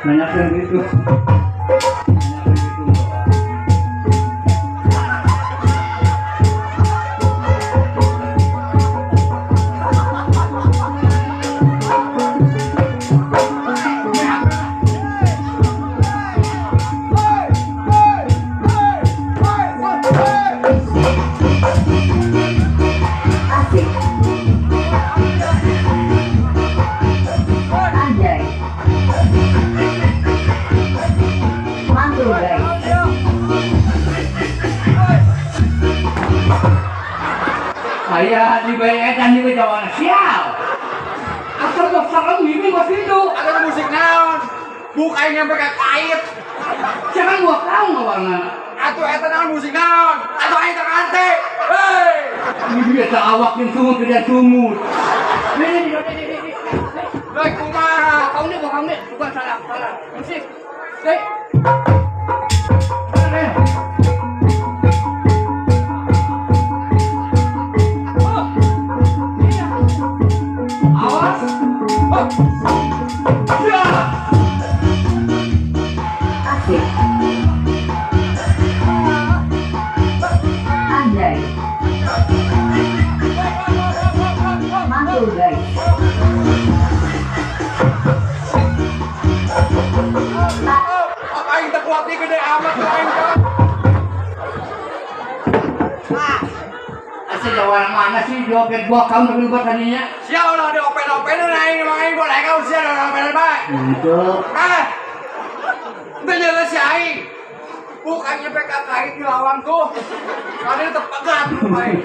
Banyak yang gitu. Ayah dibayarkan di Jawa sial. Asal dokter ini masih itu. Ada musik naon? Bukan nyampe ke kait. Jangan gua tahu ngawarna. Atuh eta naon musik naon? Atuh aing terkante. Hei. Ini biasa awak yang sumut tidak sumut. Ini. Baik kumaha? Kau nih, bukan salah. Musik. Hei. Aing teh kuatnya gede amat aing kan. Asal Jawa mana sih joget gua kau ngambil gua tadinya. Siapa lah di open aing emang aing boleh kau siapa lah open bae. Itu. Itu jalan si aing. Bukannya PKK itu lawanku. Kalian terpegat aing.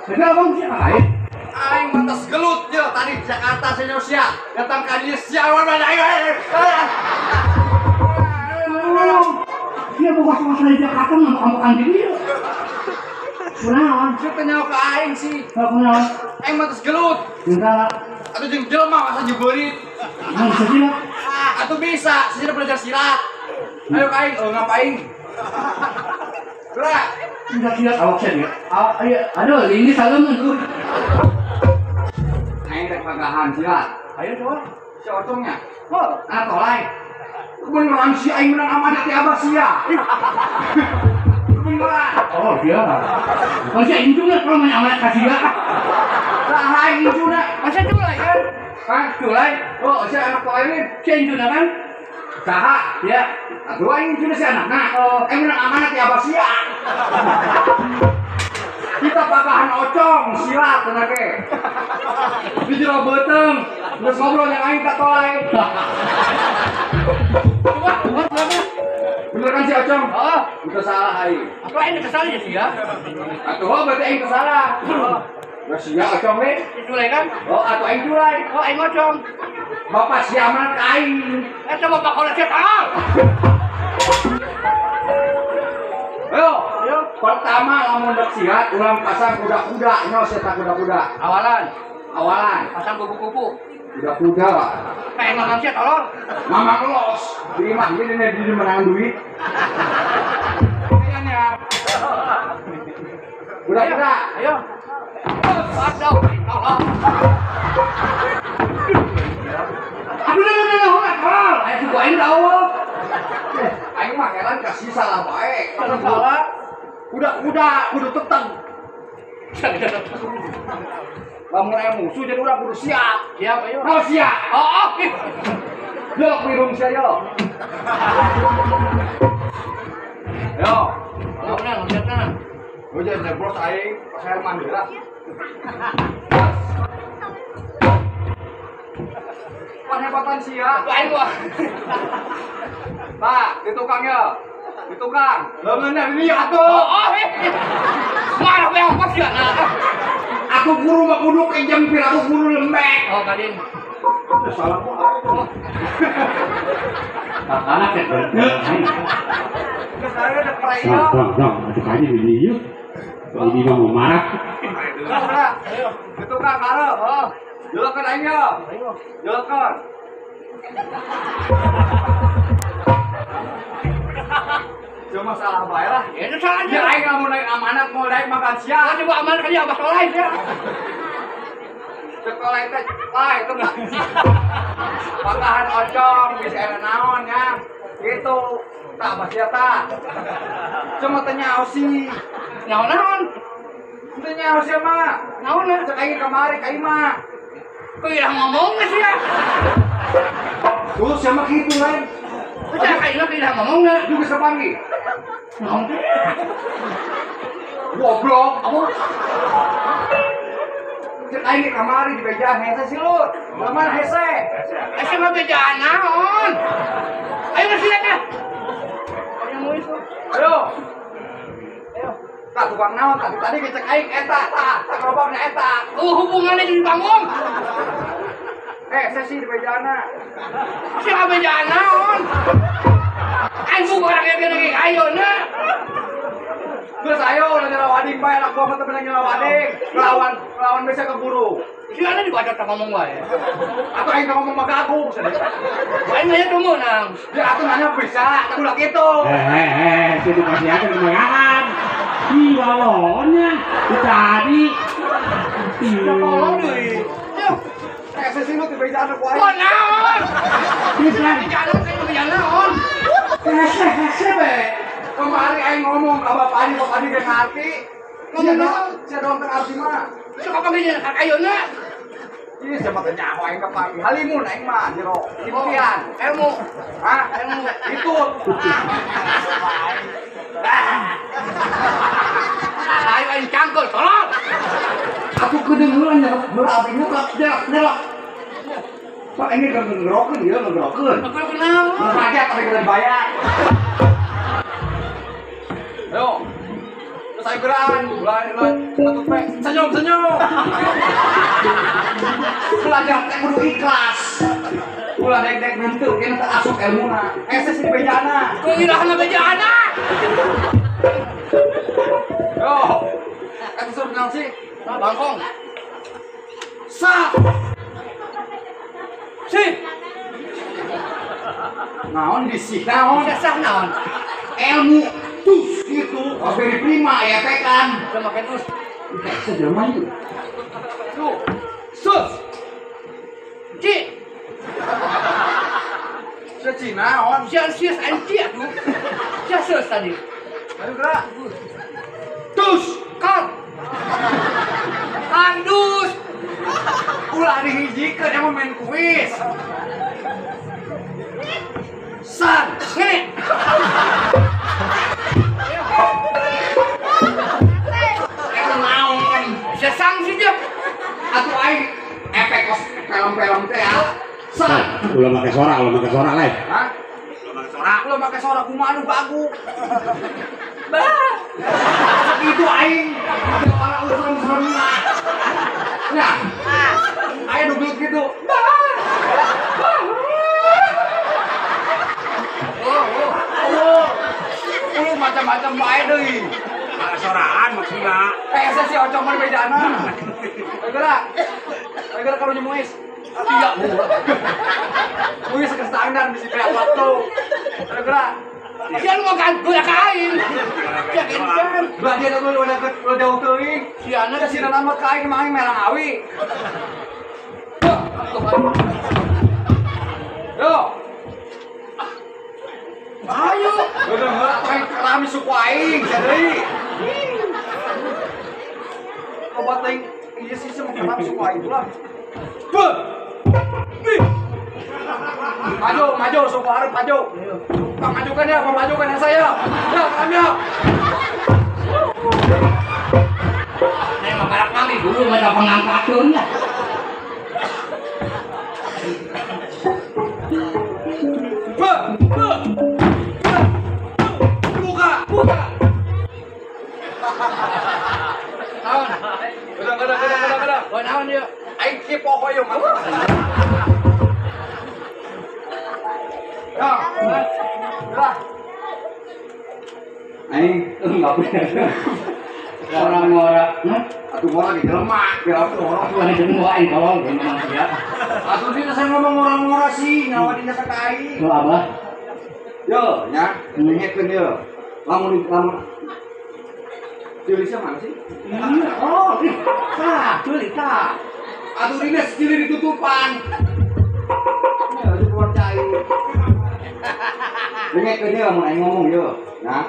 Jadi abang siapa? Aing mantas gelut je tadi di Jakarta senyor sia. Datang ka dieu siapa mana aing. Dia bukan masalah di Jakarta ngamuk-ngamukan di dia. Kunaon? Sieu teh nyawa ka aing sih. Kunaon? Aing mantas gelut. Enggak. Atuh jeung jelema masa nyebeurit. Nggak bisa sih lah. Atuh bisa, saya belajar silat. Ayo aing, ngapain? Gerak. Tidak silat awak saya dia. Aduh, ini salam tuh. Aing rek pagahan silat. Ayo coba. Si otongnya. Oh, Tolai. Beneran si aing menang amanat ti Abah sia. Beneran. oh dia. Kalau saya injungnya kalau main amanat kasih dia. Lah aing injuna. Masa culai kan? Kan culai. Oh, si anak tolai ini. Saya injungnya kan? Saha? Ya. Aduh aing injuna si anakna. Aing menang amanat ti Abah sia. Kita pagahan ocong silat tenaga. Di jero beuteng. Terus ngobrol yang aing ka tolai. Bener kan si ocong? Oh, Udah salah aing. apa ini kesalnya sih ya? Atuh berarti aing kesalah. Geus sia ocong we. Culai kan? Oh, atuh aing culai. Oh, aing ngocong. Bapak si amanat ka aing. Eta bapak kalau saya tahu. Ayo, pertama lamun dek sihat ulang pasang kuda-kuda, nyos eta kuda-kuda. Awalan, Pasang kupu-kupu. kuda-kuda. Kayak mamang saya tolong. Mama kelos, di mah di menang duit. Ayan ya. Kuda-kuda. Ayo. Aduh, tolong. Aduh, tolong. Ayo suku aing tahu. Aing mah heran kasih salah bae. Kalau salah, Kuda-kuda kudu teteng. Lamun aya musuh jadi urang kudu siap. siap ayo. Oh siap. Oh, Yo pirung sia yo. Yo. loncat. Oh jadi jeblos aing pas air mandi lah. Panhebatan sia. Aing gua. Pak, di tukang ya. Di tukang. Leungeunna di dieu atuh. Oh, marah we apa sih ana? Aku guru mah kudu ke jempir, aku guru lembek. Oh, kadin. Salah kok. Anak ya bener. Geus aya ada praya. Dong, aduh aja ini yuk. Ini mah mau marah. Ayo, di tukang karo. Oh, jeukeun aing ya. Jeukeun. Cuma salah bae lah. Ya itu salahnya. Ya aing lamun naik amanat mau naik makan siang. Coba aman kali abah soleh ya. Sekolah teh lain itu enggak. Pakahan ocong bisa enak naon ya. Gitu. Tak pasti tak. Cuma tanya sih. Naon. Tanya sih mah. Naon lah. Cek aing kamari ka imah. Kau yang ngomong nggak sih ya? Tuh sama gitu lain. Kau jangan kayak gini bilang ngomong nggak? Lu bisa panggil. Naon? Goblok. Apa? Cek aing di kamari di bejaan hese sih lu. Mana hese? Hese mah bejaan naon? Ayo bersih aja. Yang mau itu. Ayo. Tak tukang naon tadi ngecek aing eta tak gerobakna eta. Hubungannya di panggung. Sesi di bejana. Siapa bejaan naon? Aing bukan orang yang gini ayo na. Geus ayo nyala wading bae anak gua mah teu nyala wading. Lawan bisa keburu. Siapa dibaca tak ngomong wae. Aku aing ngomong mah gagu. Aing nanya tunggu nang. Ya aku nanya bisa, aku udah gitu. Sini kasih aku kemenangan. Iya lonya, tadi. Ya tolong deh. Ayo. Sesi lu di bejana ku aing. Kau naon? Bisa. Bejaan naon? Hese be. Kemarin aing ngomong ka bapak di ge ngarti. Ngomong naon? Sia doang teu arti mah. Suka panggilnya ayo na. Ih, siapa teh nyaho aing ka panggil. Halimun aing mah jero. Impian. Ilmu. Hah? Itu. Ayo aing cangkul, tolong. Aku kedengeran ya berabinya delak. Pak ini kan ngerokeun ya, ngerokeun. Aku kenal. Kaget tapi kita bayar. Ayo. Terus ayo geran, mulai tutup senyum. Belajar teh kudu ikhlas. Ulah dek nentu kena teu asup ilmuna. Sesi di bejana. Kau ilahna bejaan. Yo. Aku suruh kenal sih. Bangkong. Sa. Si. Naon disih naon? Sesah naon? Ilmu tus gitu. Pas beri prima ya teh kan. Udah makan terus. Sejaman itu. Tuh. Sus. Ci. Secina on. Jangan sias anci aku. Sias tadi. Ayo gerak. Tus. Kang. Kandus. Ulah dihijikeun emang main kuis. San. Nih. Aku naon. Sesang sih dia. Aku aing efek kos film-film teh ya. San. Ulah pakai sorak lain. Hah? Lu pakai suara kumaha nu bagu. Bah. Itu aing. Ada orang serem-serem lah. Ya. Ayo duduk gitu. Oh, macam-macam bae deui. Pakai soraan maksudnya. Saya si ocong mah bedana. Ayo gerak kalau nyemuis. Iya, muis ke standar bisa kayak waktu. Ayo gerak. Dia lu makan gue kain. Ya kan. Berarti ada lu udah jauh teuing. Si anak Ada sinan amat kain kemarin merah awi. Yo. Ayo. Udah enggak pakai kerami suku aing, jadi. Obat aing iya sih sama kerami suku aing lah. Beuh. Maju, suku harus maju. Pak majukan ya, memajukan ya saya. Ya, kami ya. Ini makarak kami dulu ada pengangkatannya. Buka. Naon? Udah. Oh naon dia? Aing kipo hoyong. Ya, udah. Aing enggak bener. Orang-orang, Atuh orang di lemak, ya orang. tuh ada jenuain kalau memang dia. Atuh dia saya ngomong orang-orang sih, nyawa dina sakai. Tuh abah. Yo, nya, ngehekeun yo. Lamun tulisnya mana sih? Oh, tulis. Atuh dina secili ditutupan. Dengar ke dia mau aing ngomong je. Nah.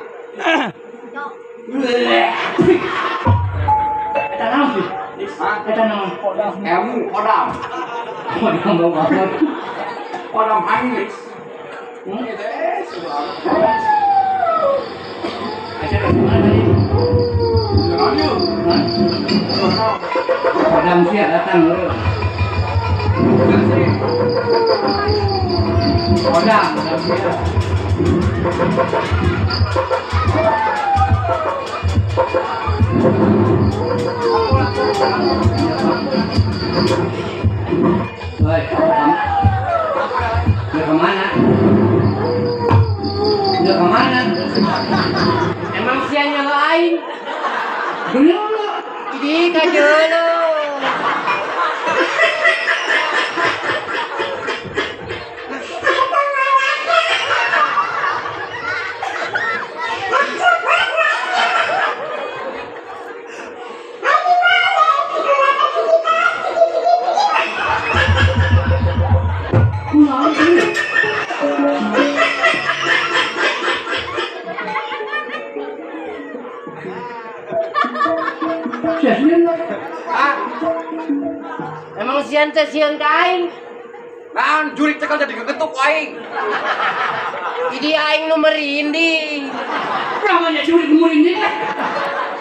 Eta naon sih? Hah? Eta naon? Ilmu kodam. Kodam banget. Kodam Hangis. Aja ke mana tadi? Jangan yuk. Hah? Kodam sia datang lu. Kodam sia. Woi, dia kemana? Dia kemana? Emang sianya lain? Bener lu. Jadi kajelo. Pulang sini. Siapa lu? Emang sian teh sian kain? Nah, jurik cekal jadi kegetuk aing. Jadi aing nu merinding. Namanya curi umur ini.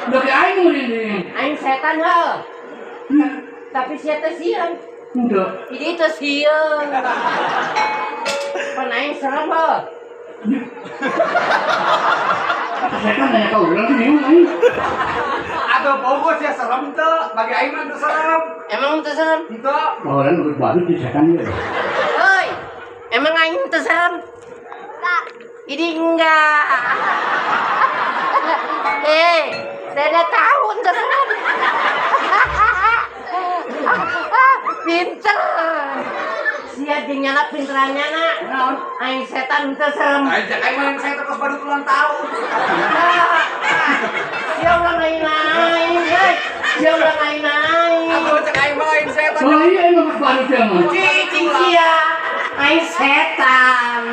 Udah kayak aing umur ini. Aing setan heuh. Tapi sia teh sian. Udah. Jadi teh sian. Pan aing serem heuh. Saya kan nanya kau ulang sih memang aing. Ada bogos ya serem tuh. Bagi aing mah teu serem. Emang teu serem? Henteu. Orang udah baru di setan dia. Hoi. Emang aing teu serem? Ini enggak. Dada tahun teu serem. Pinter. Sia jeung nyana pinterannya na. Naon? Aing setan teu serem. Ajak aing mah saya terus badut ulang tahun. Sia ulang aing-aing, hei. Sia ulang aing-aing. Aku ajak aing mah lain setan. Oh iya emang baru dia mah. Cicing sia. Aing setan.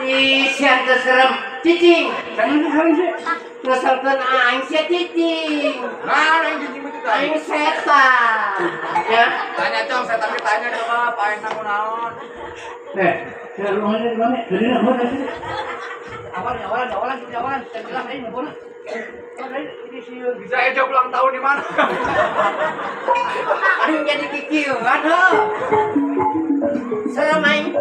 Ih, sia teu serem. Cicing. Jangan hari sih. Ngeselkeun aing sia cicing. Nah, aing jadi begitu aing. Aing setan. Ya. Tanya cong, setan ditanya coba aing naon. Ya lu mana di mana? Jadi nak mana sih? Awalan. Terjelas aing ngomong. Bisa aja ulang tahun di mana? Aing jadi kikil, aduh. Serem aing.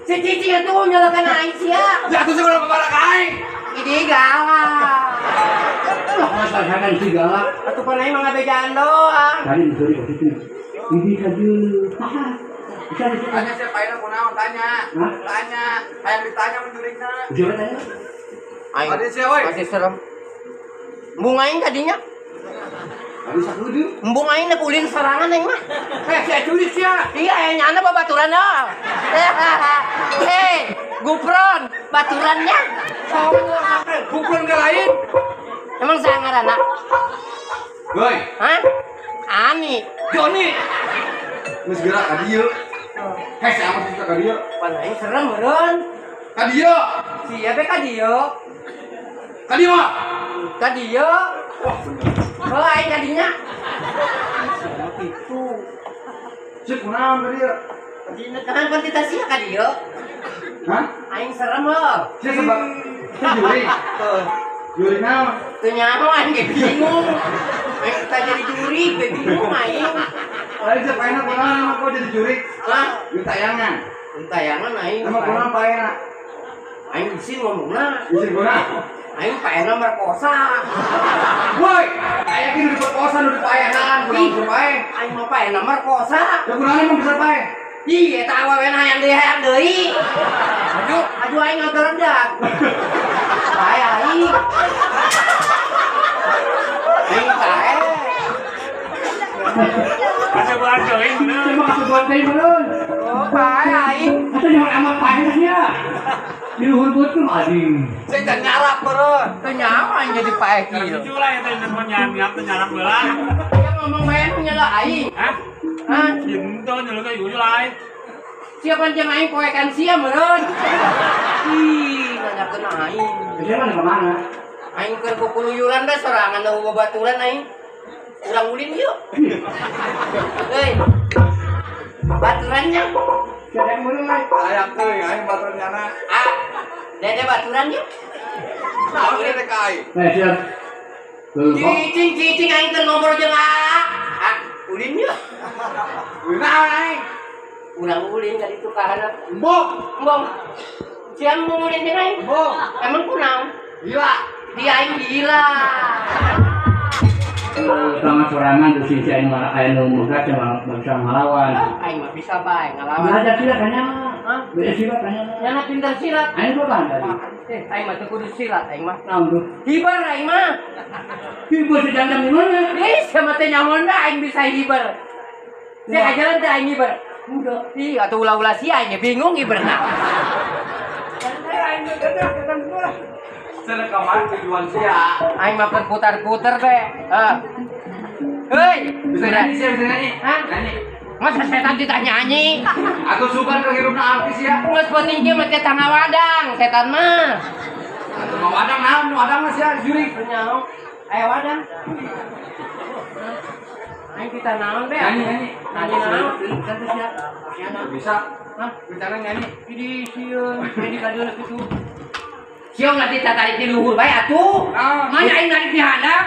Si cicing itu nyalakan aing sia. Jatuh sih kalau kepala aing. Ini galak. Lah masa kan si galak. Atuh pan aing mah ngabejaan doang. Tadi disuruh positif. Ini saja. Bisa bisa. Tanya siapa aing kunaon tanya. Hah? Tanya. Aing ditanya menjurikna. Jawab tanya. Aing Tadi sia we. masih serem. Embung aing tadinya. Tadi sakudu. Embung aing na ulin serangan aing mah. Sia julis sia. Iya, nyana babaturan dah. Gupron, baturannya. Pukul ke lain. Emang saya ngaranna? Boy, Hah? Ani. Joni. Geus gerak ka dieu. Heh, sama sih ka dieu. Pan aing serem meureun. Ka dieu. Sia be ka dieu. Ka dieu mah. Ka dieu. Wah, bener. Heuh aing kadinya. Itu. Cek kunaon ka dieu? Dina kan kuantitas sia ka dieu. Hah? Aing serem heuh. Sia sebab juri. Juri naon? Teu nyaho aing ge bingung. Aing kita jadi juri, be bingung aing. Aing cek aing kunaon mah kok jadi juri? Hah? Di tayangan. Tayangan aing. Emang kunaon paena? Aing isin ngomongna. Isi kunaon? Aing paena merkosa. Boy, aya ki nu diperkosa nu dipaehan, kunaon kudu pae. Aing mah paena merkosa. Ya kunaon emang bisa pae? Ih, eta awewe hayang deui. Aduh aing ngagerendak. Bae aing. Aing kae. Ada buat join bener. Terima kasih buat saya bener. Oh, bae aing. Atau jangan amat pahit ya. Di luhur buat tuh ading. Saya jangan nyarap beureun. Teu nyaho aing jadi pae kieu. Jujur lah itu yang menyamap menyarap belah. Yang ngomong bae nu nyala aing. Hah? Hah? Itu nyeluk kayak jujur lah. Siapa yang aing poekan sia meureun. Ih, nanyakeun aing. Dia mana kemana? Aing keur kukuluyuran da sorangan nu babaturan aing. Urang ulin yuk. Hei. Baturannya. Siapa yang mulai? Ayak tuh, aing baturannya. Ah, dede baturan yuk. Nah, udah teh ka aing. Siap. Cicing aing keur ngobrol jeung ah, ulin yuk. Nah, aing. Urang ulin dari itu ka handap. Embong. Embong. Siang mau ulin jeung aing. Embong. Emang kunaon? Gila. Dia aing gila. Sama sorangan tuh si aing malah aya nu muda cuma bisa ngelawan. Aing mah bisa bae ngalawan. Belajar silat kayaknya. Hah? Belajar silat kayaknya. Nyana pinter silat. Aing kok pandai. Aing mah teu kudu silat aing mah. Naon tuh? Hibar aing mah. Ibu sedang di mana? Ih, sama teh nyamun da aing bisa hibar. Saya ajaran teh aing hibar. Udah. Ih, atuh ulah-ulah si aing bingung hibarna. Aing geus kan gua. Sana kamar tujuan sia. Aing mah putar-putar teh. Hei, Bisa nyanyi sia, bisa nyanyi. Hah? Nyanyi. Masa setan ditanya nyanyi? Aku suka kehirupna artis ya. Geus penting ge mah teh tangga wadang, setan mah. Atuh mau wadang naon, nu wadang mah sia juri. Nyaho? Aya wadang. Aing kita naon be? Nyanyi. Nyanyi naon? Kan teh sia. Bisa. Hah? Bicara nyanyi. Di sieun, jadi kadeuna kitu. Siang nanti tatarik di luhur bae atuh. Ah. Mana aing narik di handap?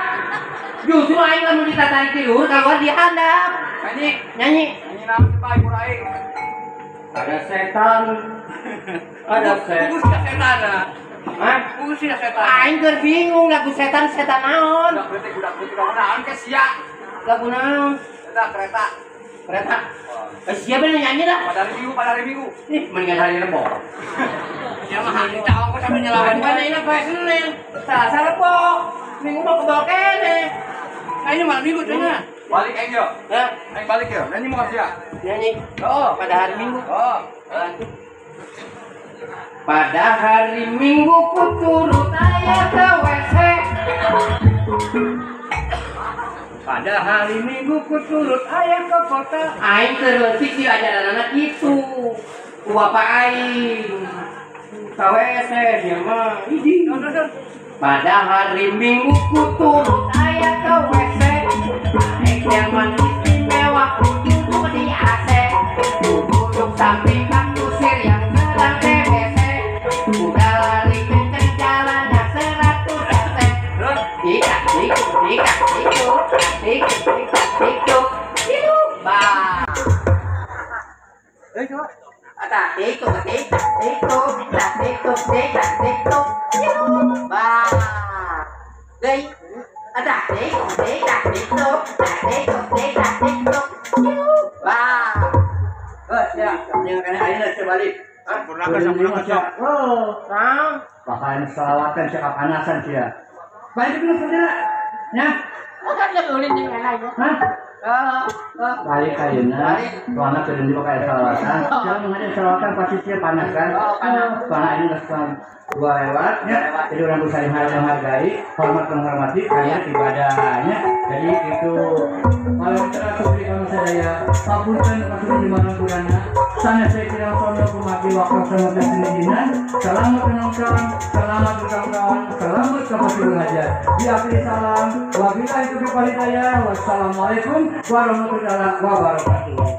Justru aing lamun ditatarik di luhur keluar di handap. Nyanyi. Nyanyi. Nyanyi naon teh bae ku aing. Ada setan. Ada setan. Kugus sia setan. Hah? Kugus sia setan. Aing keur bingung lagu setan naon? Budak putih naon ke sia. Lagu naon? Kereta. Kereta. Siapa yang nyanyi dah? Pada hari Minggu. Ih, mendingan hari Rebo. Ya mah hari tahu kok sampe nyelawan mana ini poe Senin. Selasa Rebo. Minggu mau kebawa kene. Kayaknya malam Minggu cenah. Balik aing yo. Hah? Aing balik yo. Nyanyi mau sia. Nyanyi. Oh, pada hari Minggu. Oh. Pada hari Minggu ku turut aya ke WC. Pada hari Minggu ku turut aya ke kota. Aing terleutik di ajaran anak itu. Ku bapak aing. Ka WC dia mah. Idi. Pada hari Minggu ku turut aya ke WC. Aing nyaman istimewa ku di AC. Ku duduk samping bak kusir yang sedang TBC. Udah lari kenceng jalannya 100 cc. Dikak, bah. Coba. Ata, tiktok, bah. Đây, ata, tiktok, bah. Ya, yang kena aing lah balik. Sempurnakan sia. Oh, Nah, bahkan selawatan cakap anasan sia. Balik dulu saudara. Ya. kan ulin di mana ya? Hah? Balik ayeuna, soalnya kudu dipakai salawatan. Jangan mengajar salawatan pasti sia panas kan? Oh, panas. Soalnya ini restoran dua lewat, ya. Jadi orang bisa menghargai, hormat menghormati, karena ibadahnya. Jadi itu kalau kita seperti kamu saya, papunten maksudnya di mana kurana. Sana saya kira sono kumati waktu sama kesininan. Selamat menonton, selamat berkawan, selamat kembali belajar. Diakhiri salam, wabillahi taufiq wal hidayah. Wassalamualaikum warahmatullahi wabarakatuh.